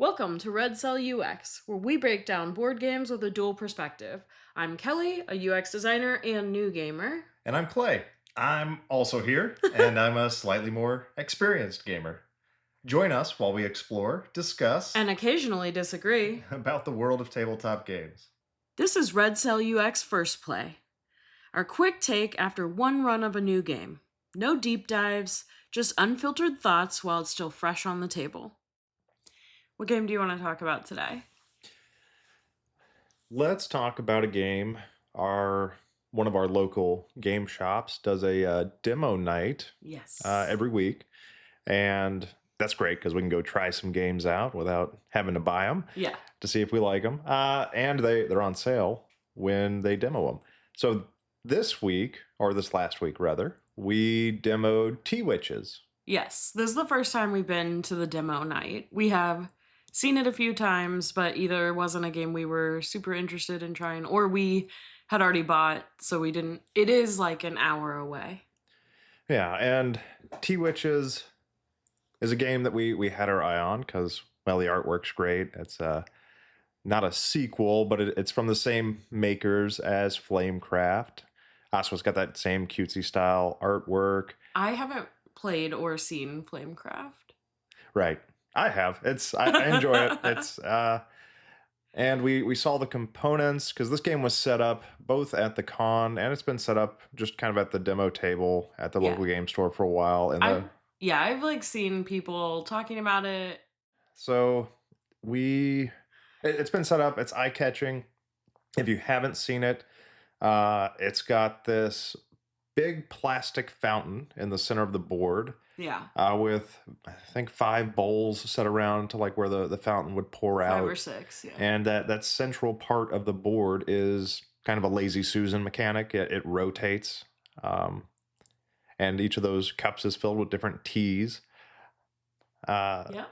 Welcome to Red Cell UX, where we break down board games with a dual perspective. I'm Kelly, a UX designer and new gamer. And I'm Clay. I'm also here, and I'm a slightly more experienced gamer. Join us while we explore, discuss And occasionally disagree. about the world of tabletop games. This is Red Cell UX First Play, our quick take after one run of a new game. No deep dives, just unfiltered thoughts while it's still fresh on the table. What game do you want to talk about today? Let's talk about a game. One of our local game shops does a demo night Yes. every week, and that's great because we can go try some games out without having to buy them Yeah. to see if we like them. And they're on sale when they demo them. So this week, or this last week rather, we demoed Tea Witches. Yes, this is the first time we've been to the demo night. We have seen it a few times, but either it wasn't a game we were super interested in trying, or we had already bought, so we didn't. It is like an hour away. Yeah, and Tea Witches is a game that we had our eye on because, well, the artwork's great. It's not a sequel, but it's from the same makers as Flamecraft. So it's got that same cutesy style artwork. I haven't played or seen Flamecraft. Right. I have. I enjoy it. It's and we saw the components because this game was set up both at the con and it's been set up just kind of at the demo table at the Yeah. local game store for a while. And I've like seen people talking about it. so it's been set up. It's eye catching. If you haven't seen it, it's got this big plastic fountain in the center of the board. Yeah. With I think 5 bowls set around to like where the fountain would pour out. 5 or 6, yeah. And that central part of the board is kind of a lazy Susan mechanic. It rotates. And each of those cups is filled with different teas. Yeah.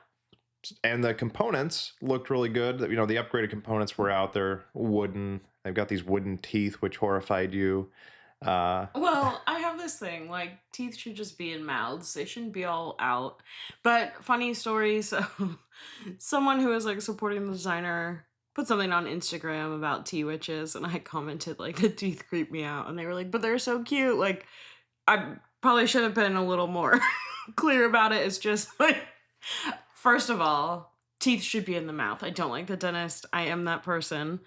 And the components looked really good. The upgraded components were out there, wooden. They've got these wooden teeth, which horrified you. Well, I have this thing, like, teeth should just be in mouths. They shouldn't be all out. But funny story, so someone who was like supporting the designer put something on Instagram about tea witches, and I commented like the teeth creep me out, and they were like, but they're so cute. Like, I probably should have been a little more clear about it. It's just like, first of all, teeth should be in the mouth. I don't like the dentist. I am that person.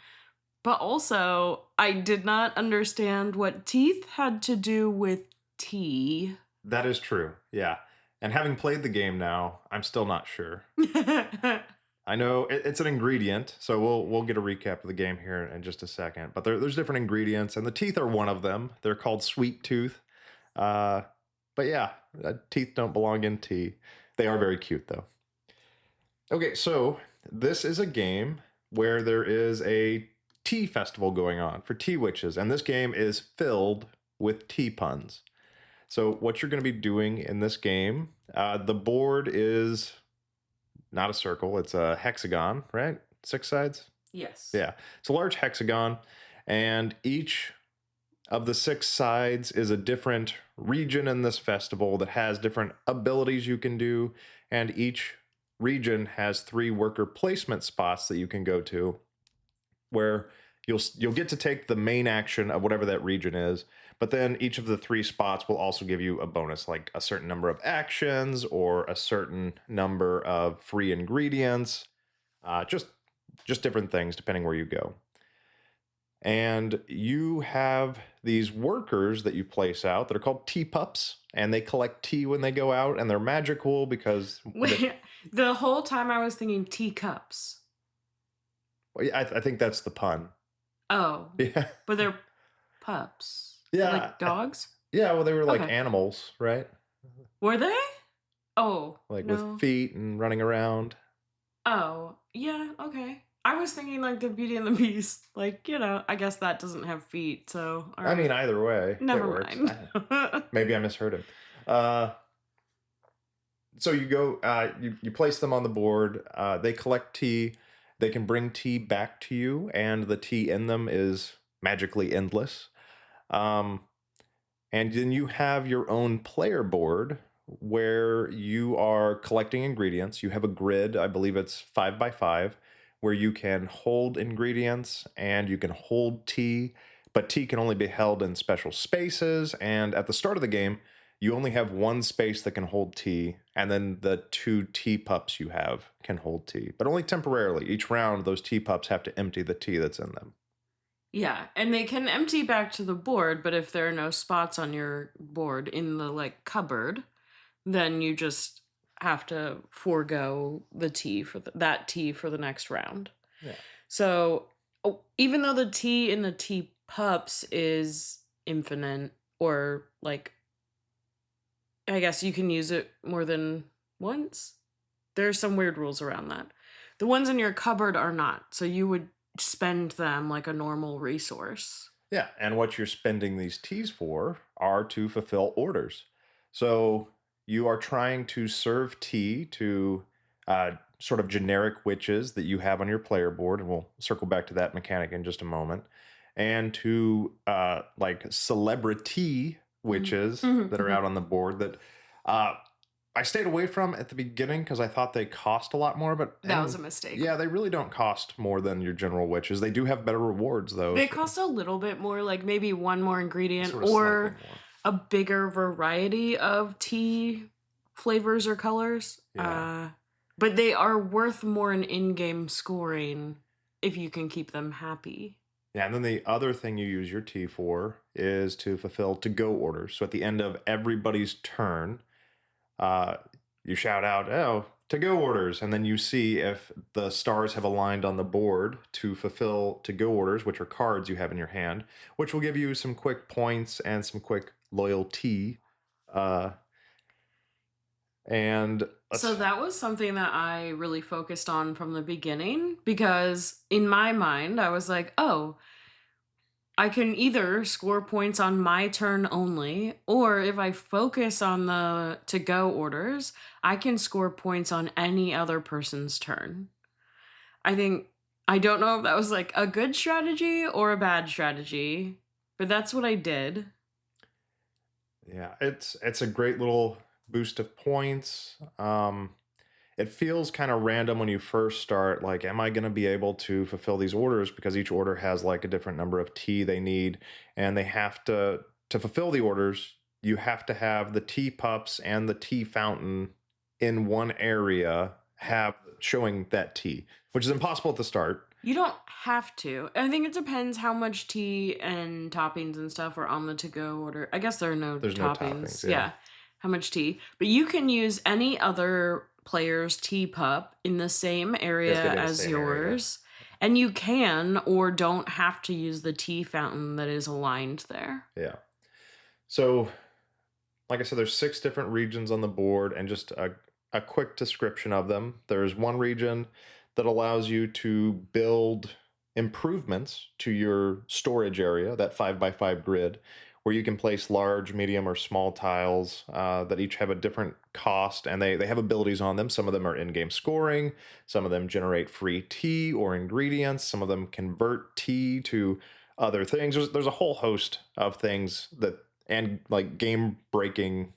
But also, I did not understand what teeth had to do with tea. That is true. Yeah. And having played the game now, I'm still not sure. I know it's an ingredient, so we'll get a recap of the game here in just a second. But there's different ingredients, and the teeth are one of them. They're called sweet tooth. But yeah, teeth don't belong in tea. They are very cute, though. Okay, so this is a game where there is a tea festival going on for Tea Witches, and this game is filled with tea puns. So what you're going to be doing in this game, the board is not a circle, it's a hexagon, right? 6 sides? Yes. Yeah, it's a large hexagon, and each of the 6 sides is a different region in this festival that has different abilities you can do, and each region has 3 worker placement spots that you can go to, where you'll get to take the main action of whatever that region is, but then each of the 3 spots will also give you a bonus, like a certain number of actions or a certain number of free ingredients, just different things depending where you go. And you have these workers that you place out that are called tea pups, and they collect tea when they go out, and they're magical because Wait, the whole time I was thinking teacups. I think that's the pun. Oh. Yeah. But they're pups. Yeah. Like dogs? Yeah, well, they were like Okay. animals, right? Were they? Oh. Like no. with feet and running around. Oh, yeah, okay. I was thinking like the Beauty and the Beast. Like, I guess that doesn't have feet, so all I mean, right. either way, Never it works. mind. Maybe I misheard him. So you go, you place them on the board. They collect tea. They can bring tea back to you, and the tea in them is magically endless. And then you have your own player board where you are collecting ingredients. You have a grid, I believe it's 5 by 5, where you can hold ingredients and you can hold tea, but tea can only be held in special spaces. And at the start of the game, you only have one space that can hold tea, and then the two tea pups you have can hold tea, but only temporarily. Each round, those tea pups have to empty the tea that's in them. Yeah, and they can empty back to the board, but if there are no spots on your board in the like cupboard, then you just have to forego the tea for that tea for the next round. Yeah. So, even though the tea in the tea pups is infinite, or like, I guess you can use it more than once, there's some weird rules around that. The ones in your cupboard are not, so you would spend them like a normal resource. Yeah, and what you're spending these teas for are to fulfill orders. So you are trying to serve tea to sort of generic witches that you have on your player board, and we'll circle back to that mechanic in just a moment, and to like celebrity Mhm. witches Mhm, that are mhm. out on the board that uh, I stayed away from at the beginning because I thought they cost a lot more, but That was a and mistake. yeah, they really don't cost more than your general witches. They do have better rewards though, They so cost a little bit more, like maybe one more ingredient sort of slightly or more. a bigger variety of tea flavors or colors. Yeah. But they are worth more in game scoring if you can keep them happy. Yeah, and then the other thing you use your tea for is to fulfill to go orders. So at the end of everybody's turn, uh, you shout out, "Oh, to go orders," and then you see if the stars have aligned on the board to fulfill to go orders, which are cards you have in your hand, which will give you some quick points and some quick loyalty. Uh, and So let's that was something that I really focused on from the beginning because in my mind, I was like, oh, I can either score points on my turn only, or if I focus on the to go orders, I can score points on any other person's turn. I think, I don't know if that was like a good strategy or a bad strategy, but that's what I did. yeah, it's a great little boost of points. It feels kind of random when you first start. Like, am I going to be able to fulfill these orders? Because each order has like a different number of tea they need, and they have to fulfill the orders. You have to have the tea pups and the tea fountain in one area have showing that tea, which is impossible at the start. You don't have to. I think it depends how much tea and toppings and stuff are on the to go order. I guess there are no There's no toppings. toppings. Yeah, Yeah. How much tea. But you can use any other player's tea pup in the same it's gonna area be in the as same area. yours. And you can or don't have to use the tea fountain that is aligned there. Yeah. So like I said, there's 6 different regions on the board, and just a quick description of them. There's one region that allows you to build improvements to your storage area, that 5 by 5 grid, where you can place large, medium, or small tiles that each have a different cost, and they have abilities on them. Some of them are in-game scoring, some of them generate free tea or ingredients, some of them convert tea to other things. There's a whole host of things that and like game breaking,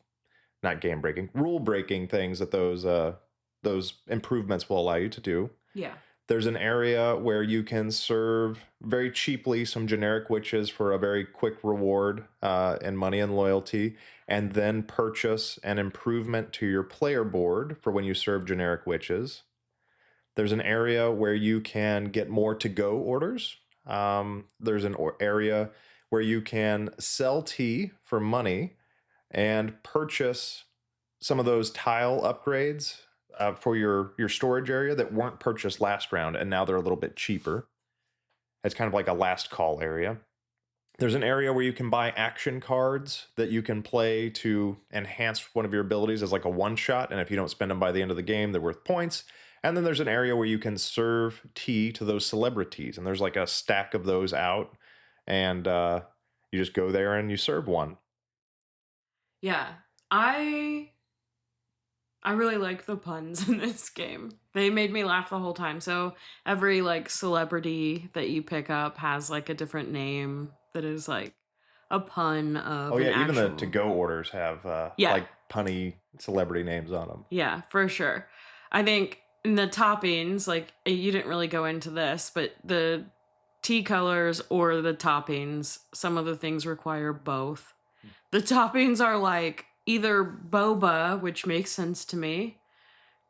not game breaking, rule breaking things that those improvements will allow you to do. Yeah. There's an area where you can serve very cheaply some generic witches for a very quick reward and money and loyalty, and then purchase an improvement to your player board for when you serve generic witches. There's an area where you can get more to go orders. There's an area where you can sell tea for money and purchase some of those tile upgrades for your storage area that weren't purchased last round, and now they're a little bit cheaper. It's kind of like a last call area. There's an area where you can buy action cards that you can play to enhance one of your abilities as like a one shot. And if you don't spend them by the end of the game, they're worth points. And then there's an area where you can serve tea to those celebrities. And there's like a stack of those out. And you just go there and you serve one. Yeah. I really like the puns in this game. They made me laugh the whole time. So every like celebrity that you pick up has like a different name that is like a pun Oh, of an yeah. Even the to actual. go orders have Yeah. like punny celebrity names on them. Yeah, for sure. I think in the toppings, like you didn't really go into this, but the tea colors or the toppings, some of the things require both. The toppings are like either boba, which makes sense to me,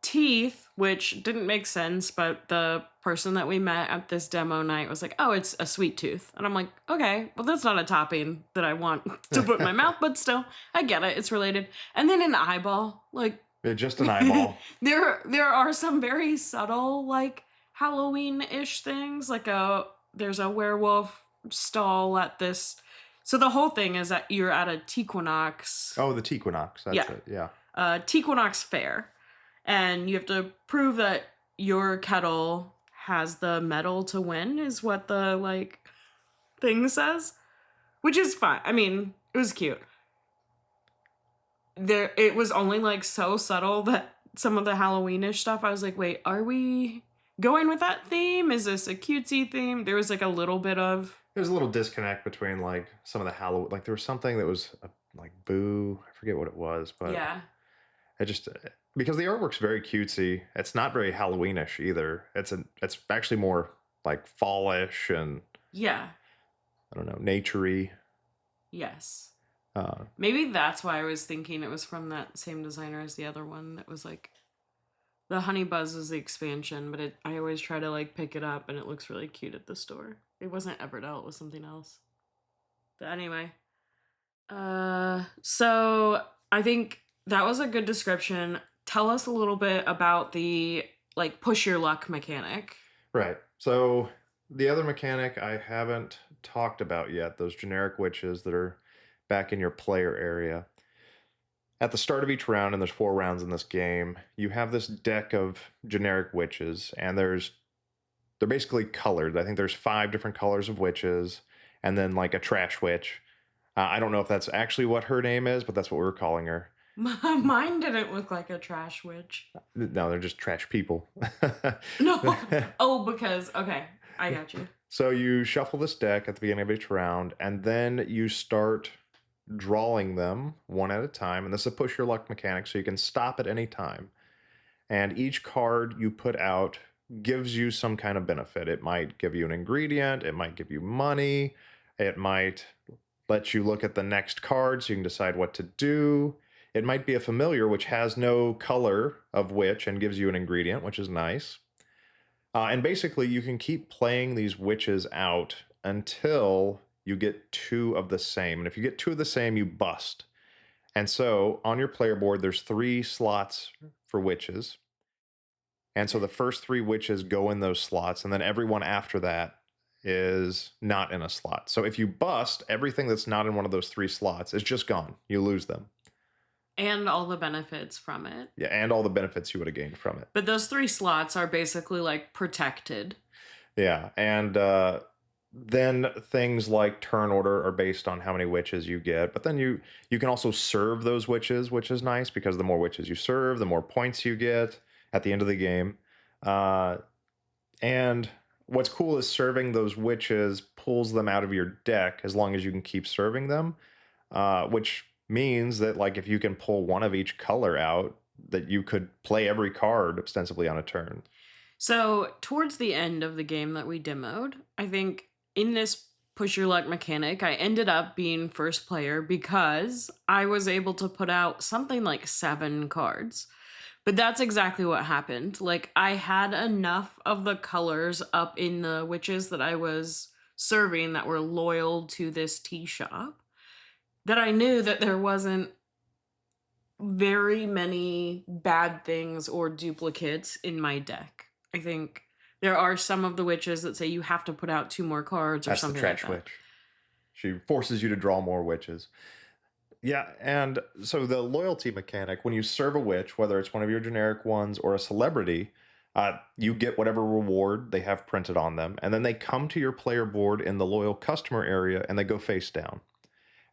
teeth, which didn't make sense, but the person that we met at this demo night was like, oh, it's a sweet tooth. And I'm like, okay, well, that's not a topping that I want to put in my mouth, but still, I get it. It's related. And then an eyeball. Like, They're just an eyeball. there are some very subtle, like, Halloween-ish things. Like, there's a werewolf stall at this. So the whole thing is that you're at a Tequinox. Oh, the Tequinox. That's it. Yeah. Tequinox fair. And you have to prove that your kettle has the metal to win, is what the like thing says, which is fine. I mean, it was cute. It was only like so subtle that some of the Halloweenish stuff, I was like, wait, are we going with that theme? Is this a cutesy theme? There was like a little bit of. There's a little disconnect between like some of the Halloween. Like there was something that was like boo. I forget what it was, but Yeah. it just because the artwork's very cutesy. It's not very Halloweenish either. It's actually more like fallish and Yeah. I don't know, naturey. Yes. Uh, Maybe that's why I was thinking it was from that same designer as the other one that was like the Honey Buzz is the expansion, but I always try to like pick it up and it looks really cute at the store. It wasn't Everdell, it was something else. But anyway. So I think that was a good description. Tell us a little bit about the like push your luck mechanic. right. So the other mechanic I haven't talked about yet, those generic witches that are back in your player area. At the start of each round, and there's 4 rounds in this game, you have this deck of generic witches, and they're basically colored. I think there's 5 different colors of witches, and then like a trash witch. I don't know if that's actually what her name is, but that's what we were calling her. Mine didn't look like a trash witch. No, they're just trash people. No. Oh, because okay, I got you. So you shuffle this deck at the beginning of each round, and then you start drawing them one at a time. And this is a push your luck mechanic, so you can stop at any time. And each card you put out gives you some kind of benefit. It might give you an ingredient, it might give you money, it might let you look at the next card so you can decide what to do. It might be a familiar which has no color of witch and gives you an ingredient, which is nice. And basically, you can keep playing these witches out until you get 2 of the same. And if you get 2 of the same, you bust. And so on your player board, there's 3 slots for witches. And so the first 3 witches go in those slots, and then everyone after that is not in a slot. So if you bust, everything that's not in one of those 3 slots is just gone. You lose them. And all the benefits from it. Yeah, and all the benefits you would have gained from it. But those 3 slots are basically like protected. Yeah, and then things like turn order are based on how many witches you get. But then you can also serve those witches, which is nice because the more witches you serve, the more points you get at the end of the game. And what's cool is serving those witches pulls them out of your deck as long as you can keep serving them, which means that like if you can pull one of each color out, that you could play every card ostensibly on a turn. So towards the end of the game that we demoed, I think in this push your luck mechanic, I ended up being first player because I was able to put out something like 7 cards. But that's exactly what happened. Like I had enough of the colors up in the witches that I was serving that were loyal to this tea shop that I knew that there wasn't very many bad things or duplicates in my deck. I think there are some of the witches that say you have to put out 2 more cards or That's something the like trash that. witch. She forces you to draw more witches. Yeah, and so the loyalty mechanic, when you serve a witch, whether it's one of your generic ones or a celebrity, you get whatever reward they have printed on them, and then they come to your player board in the loyal customer area and they go face down.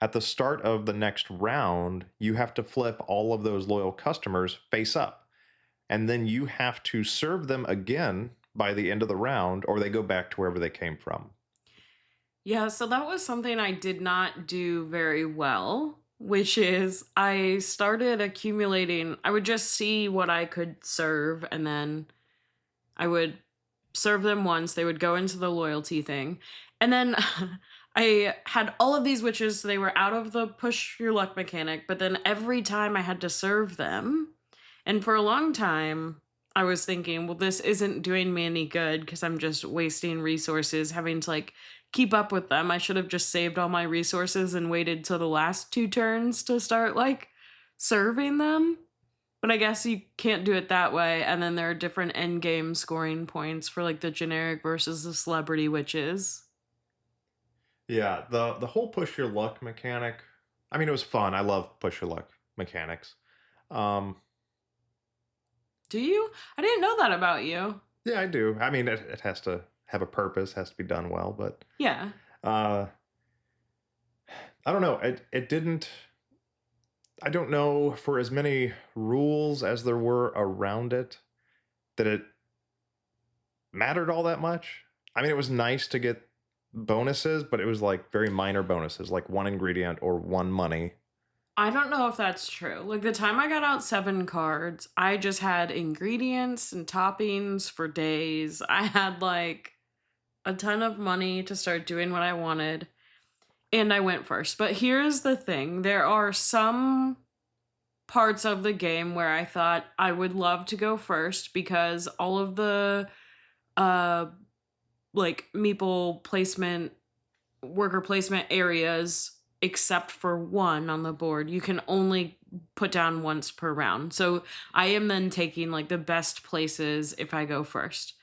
At the start of the next round, you have to flip all of those loyal customers face up. And then you have to serve them again by the end of the round, or they go back to wherever they came from. Yeah, so that was something I did not do very well. which is I started accumulating. I would just see what I could serve, and then I would serve them once. They would go into the loyalty thing. And then I had all of these witches. So they were out of the push your luck mechanic. But then every time I had to serve them. And for a long time, I was thinking, well, this isn't doing me any good because I'm just wasting resources having to like keep up with them. I should have just saved all my resources and waited till the last two turns to start like serving them. But I guess you can't do it that way. And then there are different end game scoring points for like the generic versus the celebrity witches. Yeah, the whole push your luck mechanic. I mean, it was fun. I love push your luck mechanics. Um, Do you? I didn't know that about you. yeah, I do. I mean, it has to have a purpose, has to be done well, but Yeah. uh, I don't know. It didn't. I don't know for as many rules as there were around it that it mattered all that much. I mean, it was nice to get bonuses, but it was like very minor bonuses, like one ingredient or one money. I don't know if that's true. Like the time I got out 7 cards, I just had ingredients and toppings for days. I had like a ton of money to start doing what I wanted, and I went first. But here's the thing, there are some parts of the game where I thought I would love to go first because all of the uh like meeple placement worker placement areas except for one on the board you can only put down once per round. So I am then taking like the best places if I go first.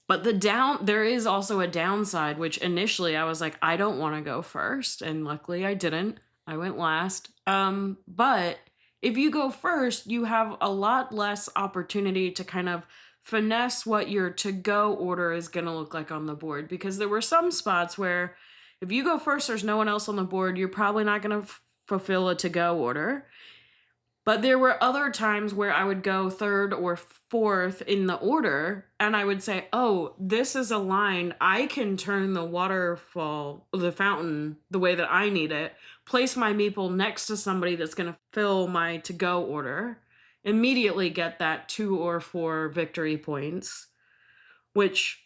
But there is also a downside, which initially I was like, I don't want to go first, and luckily I didn't. I went last. But if you go first, you have a lot less opportunity to kind of finesse what your to go order is going to look like on the board, because there were some spots where if you go first, there's no one else on the board, you're probably not going to fulfill a to go order. But there were other times where I would go third or fourth in the order, and I would say, oh, this is a line. I can turn the waterfall, the fountain, the way that I need it, place my meeple next to somebody that's going to fill my to go order, immediately get that 2 or 4 victory points, which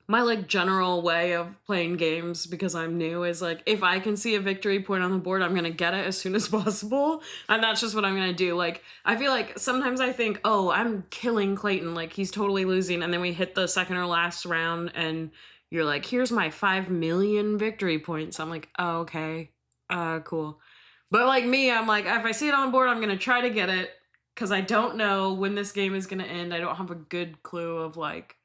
my like general way of playing games because I'm new is like if I can see a victory point on the board, I'm gonna get it as soon as possible, and that's just what I'm gonna do. Like I feel like sometimes I think, oh, I'm killing Clayton, like he's totally losing, and then we hit the second or last round and you're like, here's my 5 million victory points. I'm like, oh, okay, cool. But like me, I'm like, if I see it on the board, I'm gonna try to get it because I don't know when this game is gonna end. I don't have a good clue of like,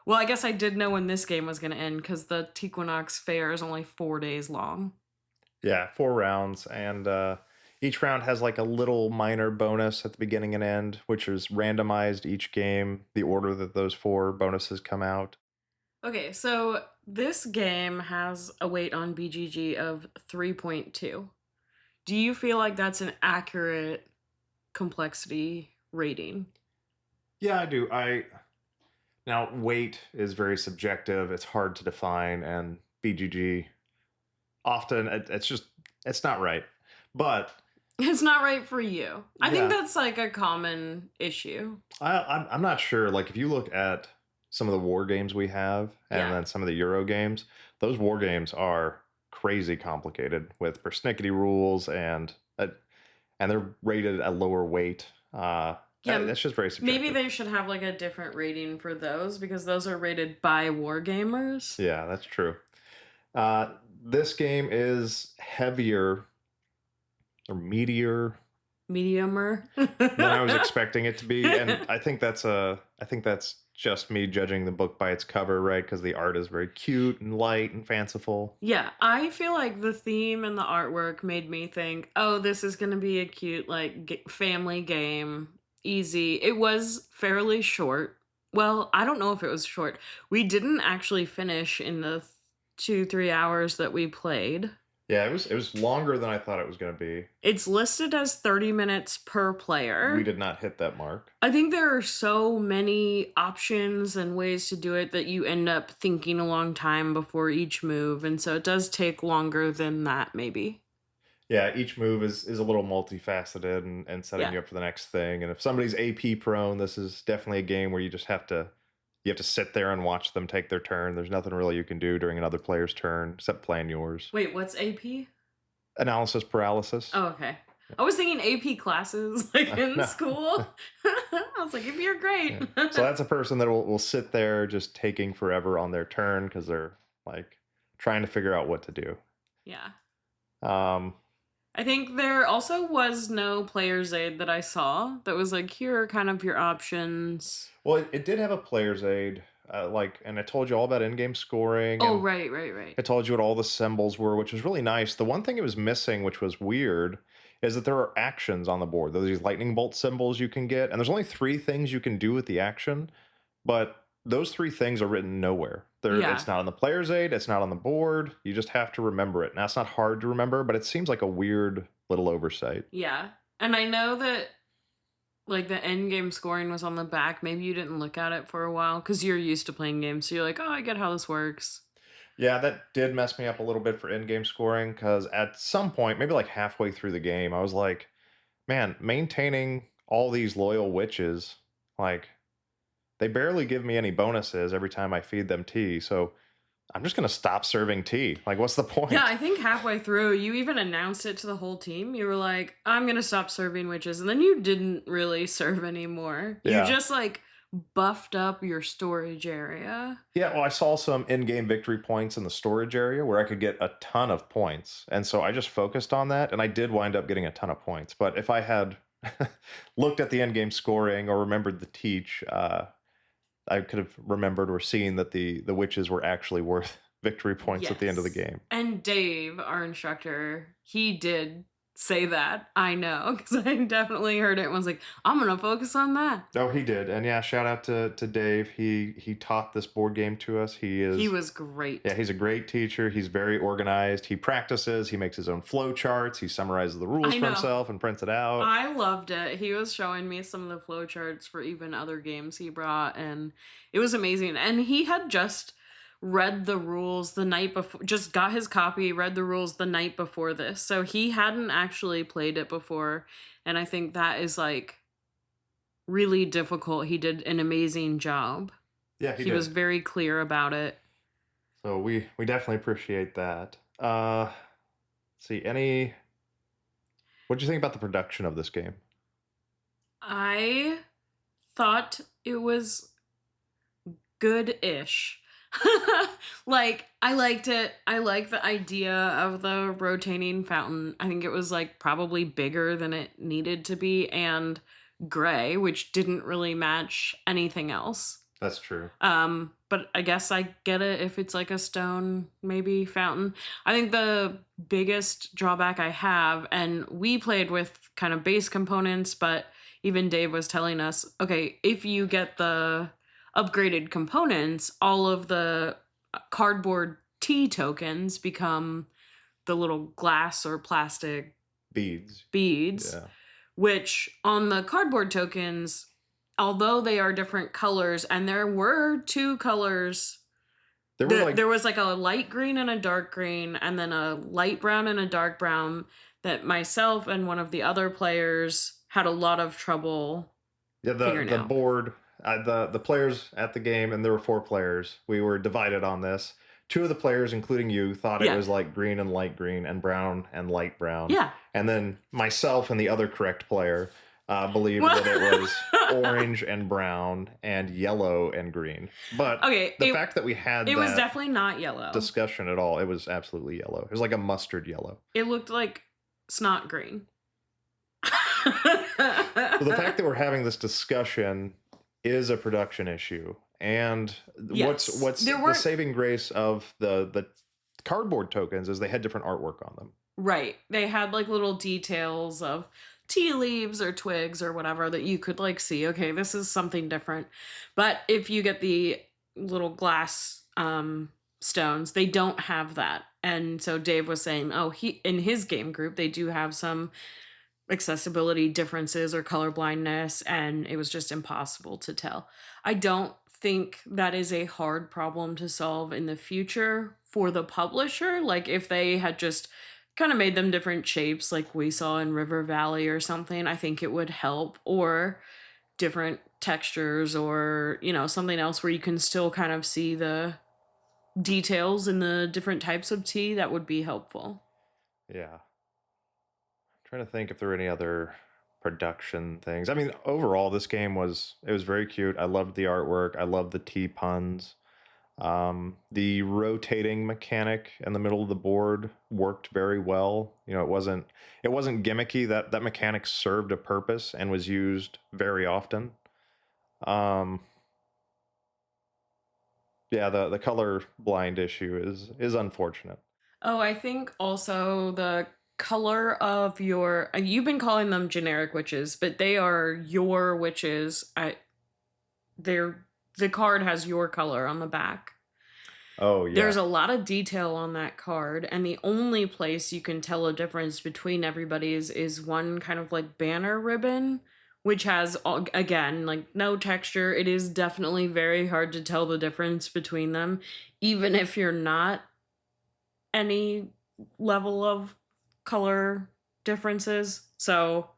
well, I guess I did know when this game was going to end because the Tequinox Fair is only 4 days long. Yeah, 4 rounds, and each round has like a little minor bonus at the beginning and end, which is randomized each game, the order that those 4 bonuses come out. Okay, so this game has a weight on BGG of 3.2. Do you feel like that's an accurate complexity rating? Yeah, I do. I Now weight is very subjective. It's hard to define, and BGG often it's not right. But It's not right for you. I think yeah, that's like a common issue. I'm not sure. Like if you look at some of the war games we have, and Yeah. then some of the Euro games, those war games are crazy complicated with persnickety rules, and they're rated at lower weight. Yeah, That's just very maybe subjective. they should have like a different rating for those because those are rated by wargamers. Yeah, that's true. Uh, this game is heavier or meatier Mediumer. than I was expecting it to be, and I think that's just me judging the book by its cover, right? Because the art is very cute and light and fanciful. Yeah, I feel like the theme and the artwork made me think, oh, this is going to be a cute, like, family game. Easy. It was fairly short. Well, I don't know if it was short. We didn't actually finish in the 2, 3 hours that we played. Yeah, it was longer than I thought it was going to be. It's listed as 30 minutes per We player. did not hit that mark. I think there are so many options and ways to do it that you end up thinking a long time before each move. And so it does take longer than that, maybe. Yeah, each move is a little multifaceted and setting Yeah. you up for the next thing. And if somebody's AP prone, this is definitely a game where you just have to sit there and watch them take their turn. There's nothing really you can do during another player's turn except plan yours. Wait, what's AP? Analysis paralysis. Oh, okay. I was thinking AP classes like in No. school. I was like, if you're great. Yeah. So that's a person that will sit there just taking forever on their turn because they're like trying to figure out what to do. Yeah. Um, I think there also was no player's aid that I saw that was like, here are kind of your options. well, it did have a player's aid, and I told you all about in-game scoring, Oh, and right, right, right. I told you what all the symbols were, which was really nice. The one thing it was missing, which was weird, is that there are actions on the board. There's these lightning bolt symbols you can get, and there's only three things you can do with the action, but those three things are written nowhere. Yeah, It's not on the player's aid, it's not on the board. You just have to remember it. Now, it's not hard to remember, but it seems like a weird little oversight. yeah. And I know that like the end game scoring was on the back. Maybe you didn't look at it for a while because you're used to playing games. So you're like, oh, I get how this works. Yeah, that did mess me up a little bit for in-game scoring because at some point, maybe like halfway through the game, I was like, man, maintaining all these loyal witches, like they barely give me any bonuses every time I feed them tea. So I'm just gonna stop serving tea. Like, what's the Yeah, point? I think halfway through, you even announced it to the whole team. You were like, I'm going to stop serving witches. And then you didn't really serve anymore. You Yeah. just like buffed up your storage area. Yeah, well, I saw some in-game victory points in the storage area where I could get a ton of points. And so I just focused on that and I did wind up getting a ton of points. But if I had looked at the in-game scoring or remembered the teach, I could have remembered or seen that the witches were actually worth victory points at the end of the Yes. game. And Dave, our instructor, he did say that. I know because I definitely heard it and was like, I'm going to focus on that. Oh, he did. And yeah, shout out to Dave. He taught this board game to us. He was great. Yeah, he's a great teacher. He's very organized. He practices, he makes his own flow charts, he summarizes the rules I for know. himself and prints it out. I loved it. He was showing me some of the flowcharts for even other games he brought, and it was amazing. And he had just read the rules the night before, just got his copy, read the rules the night before this. So he hadn't actually played it before. And I think that is like really difficult. He did an amazing job. Yeah, he He was did. very clear about it. So we definitely appreciate that. Let's see, any what do you think about the production of this game? I thought it was good-ish. Like I liked it. I like the idea of the rotating fountain. I think it was like probably bigger than it needed to be and gray, which didn't really match anything else. That's true. But I guess I get it if it's like a stone maybe fountain. I think the biggest drawback I have, and we played with kind of base components, but even Dave was telling us, okay, if you get the upgraded components, all of the cardboard tea tokens become the little glass or plastic Beads. beads, Yeah. which on the cardboard tokens, although they are different colors, and there were two colors. There were like There was like a light green and a dark green, and then a light brown and a dark brown that myself and one of the other players had a lot of trouble yeah, figuring the out. board, the players at the game, and there were four players. We were divided on this. Two of the players, including you, thought it Yeah. was like green and light green and brown and light brown. Yeah. And then myself and the other correct player believed that it was orange and brown and yellow and green. But Okay, the fact that we had it was that definitely not yellow. discussion at all, it was absolutely yellow. It was like a mustard yellow. It looked like snot green. So the fact that we're having this discussion is a production issue. And Yes. what's There the weren't saving grace of the cardboard tokens is they had different artwork on them. right. They had like little details of tea leaves or twigs or whatever that you could like see, okay, this is something different. But if you get the little glass stones, they don't have that. And so Dave was saying, oh, he in his game group, they do have some accessibility differences or color blindness, and it was just impossible to tell. I don't think that is a hard problem to solve in the future for the publisher. Like if they had just kind of made them different shapes like we saw in River Valley or something, I think it would help. Or different textures or, something else where you can still kind of see the details in the different types of tea, that would be helpful. Yeah. Trying to think if there were any other production things. I mean, overall, this game was very cute. I loved the artwork. I loved the tea puns. The rotating mechanic in the middle of the board worked very well. It wasn't gimmicky. That mechanic served a purpose and was used very often. Um, yeah, the color blind issue is unfortunate. Oh, I think also the color of your you've been calling them generic witches, but they are your witches. They're the card has your color on the back. Oh yeah. There's a lot of detail on that card, and the only place you can tell a difference between everybody's is one kind of like banner ribbon, which has, again, like no texture. It is definitely very hard to tell the difference between them, even if you're not any level of color differences. So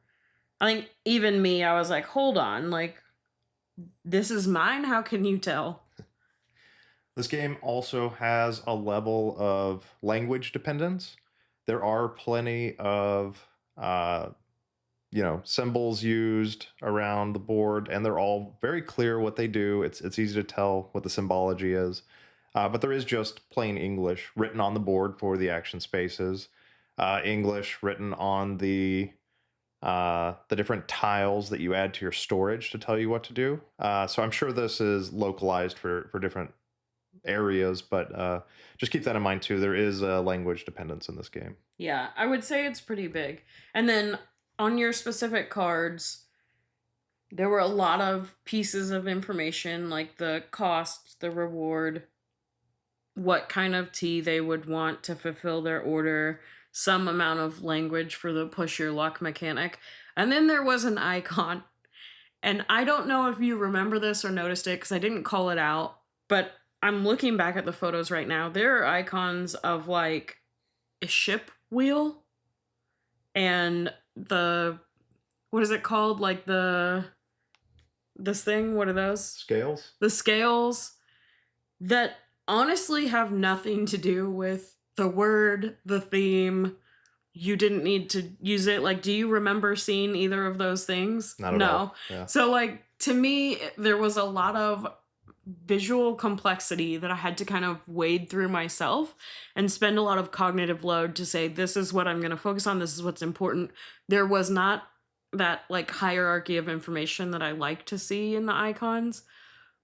I think even me, I was like, hold on, like, this is mine? How can you tell? This game also has a level of language dependence. There are plenty of symbols used around the board, and they're all very clear what they do. It's easy to tell what the symbology is, but there is just plain English written on the board for the action spaces, English written on the different tiles that you add to your storage to tell you what to do. So I'm sure this is localized for different areas, but just keep that in mind too. There is a language dependence in this game. Yeah, I would say it's pretty big. And then on your specific cards, there were a lot of pieces of information like the cost, the reward, what kind of tea they would want to fulfill their order, some amount of language for the push your luck mechanic. And then there was an icon. And I don't know if you remember this or noticed it because I didn't call it out, but I'm looking back at the photos right now. There are icons of like a ship wheel and the what is it called? Like this thing, what are those? Scales? The scales that honestly have nothing to do with the word, the theme. You didn't need to use it. Like, do you remember seeing either of those things? Not at No. all. Yeah. So, like, to me, there was a lot of visual complexity that I had to kind of wade through myself and spend a lot of cognitive load to say, this is what I'm going to focus on. This is what's important. There was not that like hierarchy of information that I like to see in the icons.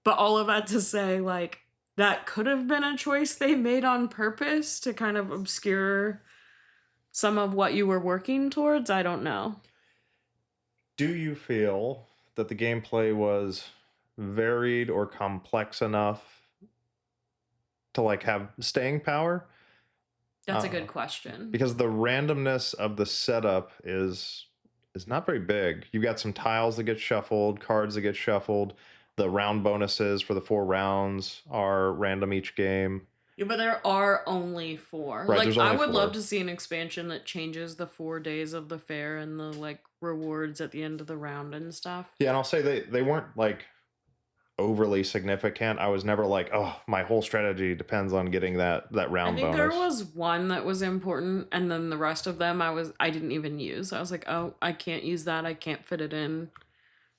But all of that to say, like, that could have been a choice they made on purpose to kind of obscure some of what you were working towards. I don't know. Do you feel that the gameplay was varied or complex enough to like have staying power? That's a good question. Because the randomness of the setup is not very big. You've got some tiles that get shuffled, cards that get shuffled. The round bonuses for the 4 rounds are random each game. Yeah, but there are only 4. Right, like, there's I only would 4. love to see an expansion that changes the 4 days of the fair and the like rewards at the end of the round and stuff. Yeah, and I'll say they weren't like overly significant. I was never like, oh, my whole strategy depends on getting that round I think bonus. there was one that was important, and then the rest of them I didn't even use. I was like, oh, I can't use that. I can't fit it in.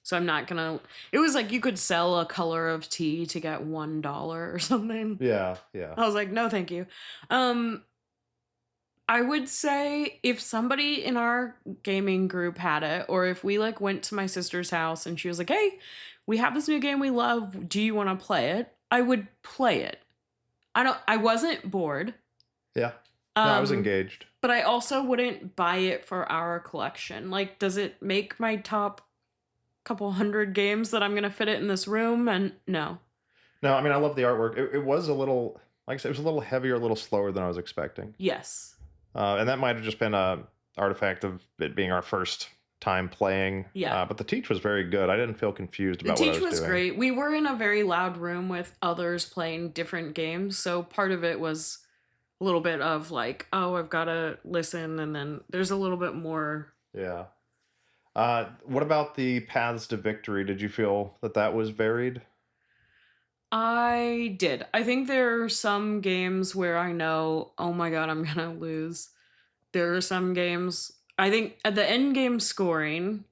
So I'm not gonna. It was like you could sell a color of tea to get $1 or something. Yeah, yeah. I was like, no, thank you. I would say if somebody in our gaming group had it, or if we like went to my sister's house and she was like, hey, we have this new game we love. Do you want to play it? I would play it. I wasn't bored. Yeah. No, I was engaged. But I also wouldn't buy it for our collection. Like, does it make my top couple hundred games that I'm going to fit it in this room? And no. No, I mean, I love the artwork. It was a little, like I said, it was a little heavier, a little slower than I was expecting. Yes. And that might have just been a artifact of it being our first time playing. Yeah. But the teach was very good. I didn't feel confused about the what I teach was was doing. great. We were in a very loud room with others playing different games. So part of it was a little bit of like, oh, I've got to listen, and then there's a little bit more. Yeah. What about the paths to victory? Did you feel that that was varied? I did. I think there are some games where I know, oh my god, I'm gonna lose. There are some games, I think at the end game scoring,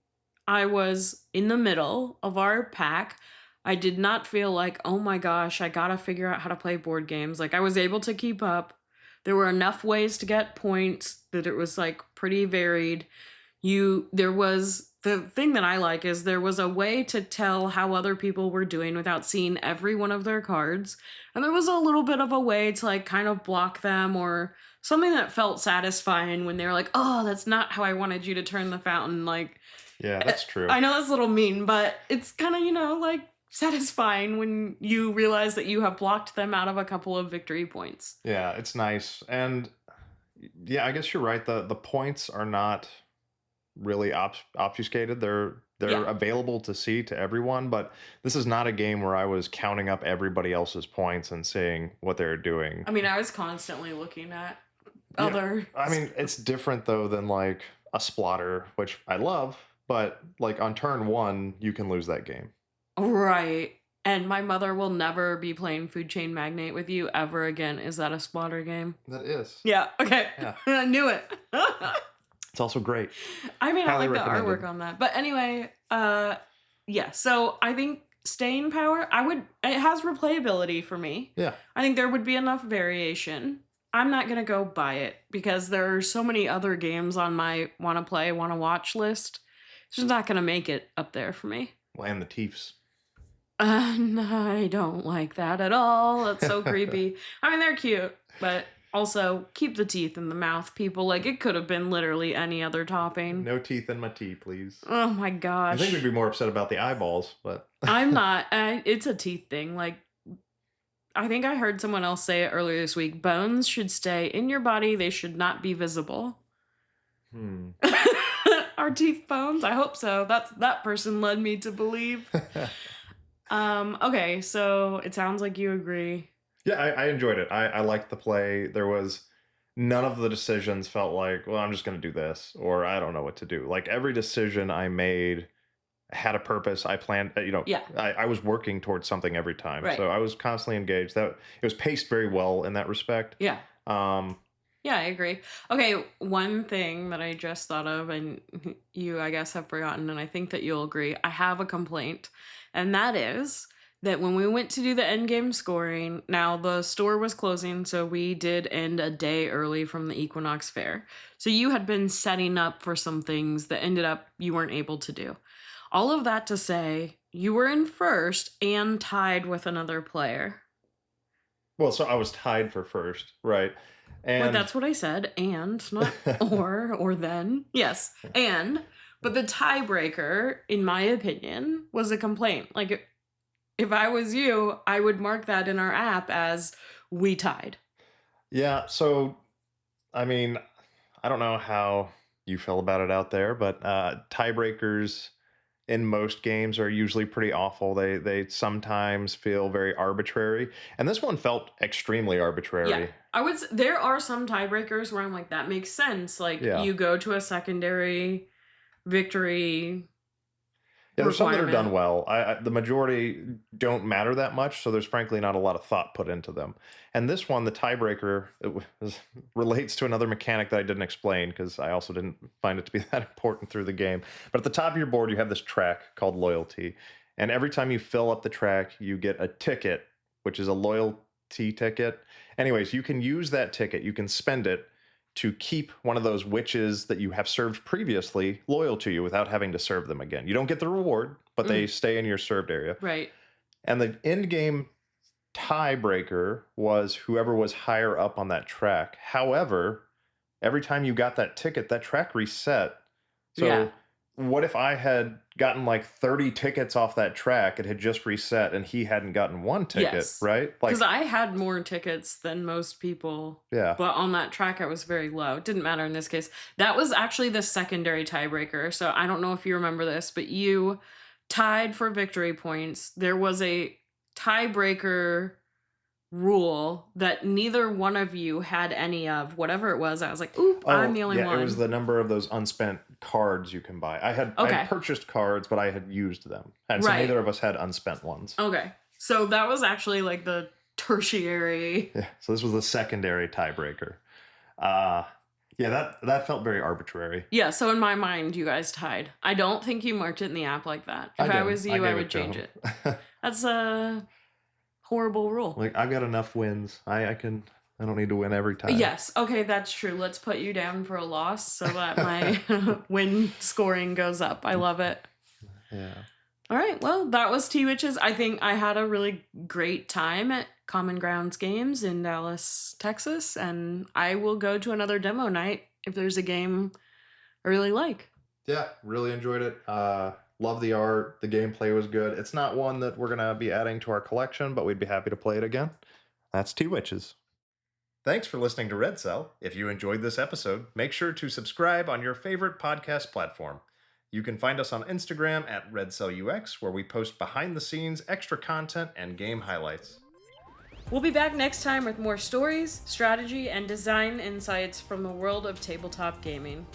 I was in the middle of our pack. I did not feel like, oh my gosh, I gotta figure out how to play board games. Like, I was able to keep up. There were enough ways to get points that it was like pretty varied. There was the thing that I like is there was a way to tell how other people were doing without seeing every one of their cards. And there was a little bit of a way to like kind of block them, or something that felt satisfying when they were like, "Oh, that's not how I wanted you to turn the fountain." Like, Yeah, that's true. I know that's a little mean, but it's kind of, like satisfying when you realize that you have blocked them out of a couple of victory points. Yeah, it's nice. And yeah, I guess you're right. The points are not really obfuscated. They're Yeah. available to see to everyone, but this is not a game where I was counting up everybody else's points and seeing what they're doing. I mean, I was constantly looking at Yeah. other. I mean, it's different though than like a splatter, which I love, but like on turn 1, you can lose that game. Right. And my mother will never be playing Food Chain Magnate with you ever again. Is that a splatter game? That is. Yeah. Okay. Yeah. I knew it. It's also great. I mean, I Highly like the recommended. artwork on that. But anyway, yeah. So I think staying power, it has replayability for me. Yeah. I think there would be enough variation. I'm not going to go buy it because there are so many other games on my want to play, want to watch list. It's just not going to make it up there for me. Well, and the Teefs. I don't like that at all. That's so creepy. I mean, they're cute, but also keep the teeth in the mouth, people. Like, it could have been literally any other topping. No teeth in my tea, please. Oh my I gosh. think we'd be more upset about the eyeballs, but I'm not. It's a teeth thing. Like, I think I heard someone else say it earlier this week. Bones should stay in your body. They should not be visible. Are teeth bones? I hope so. That person led me to believe. Okay, so it sounds like you agree. Yeah, I enjoyed it. I liked the play. There was none of the decisions felt like, well, I'm just going to do this, or I don't know what to do. Like every decision I made had a purpose. I planned, Yeah. I was working towards something every time. Right. So I was constantly engaged. That it was paced very well in that respect. Yeah. Um, Yeah, I agree. Okay, one thing that I just thought of, and you, I guess, have forgotten, and I think that you'll agree. I have a complaint, and that is that when we went to do the end game scoring, now the store was closing, so we did end a day early from the Equinox Fair. So you had been setting up for some things that ended up you weren't able to do. All of that to say, you were in first and tied with another player. well, so I was tied for first, right? Well, And that's what I said, and not or then. Yes, and. But the tiebreaker, in my opinion, was a complaint. Like, if I was you, I would mark that in our app as we tied. yeah, so I mean, I don't know how you feel about it out there, but tiebreakers in most games are usually pretty awful. They sometimes feel very arbitrary, and this one felt extremely Yeah. arbitrary. There are some tiebreakers where I'm like, that makes sense. Like, Yeah. you go to a secondary victory Yeah, there's some that are done requirement. well. The majority don't matter that much, so there's frankly not a lot of thought put into them. And this one, the tiebreaker, relates to another mechanic that I didn't explain because I also didn't find it to be that important through the game. But at the top of your board, you have this track called loyalty, and every time you fill up the track, you get a ticket, which is a loyalty ticket. Anyways, you can use that ticket, you can spend it to keep one of those witches that you have served previously loyal to you without having to serve them again. You don't get the reward, but they stay in your served area. Right. And the end game tiebreaker was whoever was higher up on that track. However, every time you got that ticket, that track reset. So Yeah. what if I had gotten like 30 tickets off that track? It had just reset and he hadn't gotten one ticket, Yes. right? Like, Because I had more tickets than most people. yeah. But on that track, I was very low. It didn't matter in this case. That was actually the secondary tiebreaker. So I don't know if you remember this, but you tied for victory points. There was a tiebreaker rule that neither one of you had any of. Whatever it was, I was like, oop, I'm Oh, the only yeah, it was one. the number of those unspent cards you can buy. I had Okay. purchased cards, but I had used them. And so Right. neither of us had unspent ones. Okay. So that was actually like the tertiary. Yeah. So this was the secondary tiebreaker. Uh yeah, that felt very arbitrary. Yeah, so in my mind, you guys tied. I don't think you marked it in the app like that. If I didn't. was I you, I gave would to change him. it. That's a horrible rule. Like, I've got enough wins. I don't need to win every time. Yes, okay, that's true. Let's put you down for a loss so that my win scoring goes up. I love it. Yeah. All right, well, that was Tea Witches. I think I had a really great time at Common Grounds Games in Dallas, Texas, and I will go to another demo night if there's a game I really like. Yeah, really enjoyed it. Love the art. The gameplay was good. It's not one that we're going to be adding to our collection, but we'd be happy to play it again. That's Tea Witches. Thanks for listening to Red Cell. If you enjoyed this episode, make sure to subscribe on your favorite podcast platform. You can find us on Instagram at RedCellUX, where we post behind-the-scenes extra content and game highlights. We'll be back next time with more stories, strategy, and design insights from the world of tabletop gaming.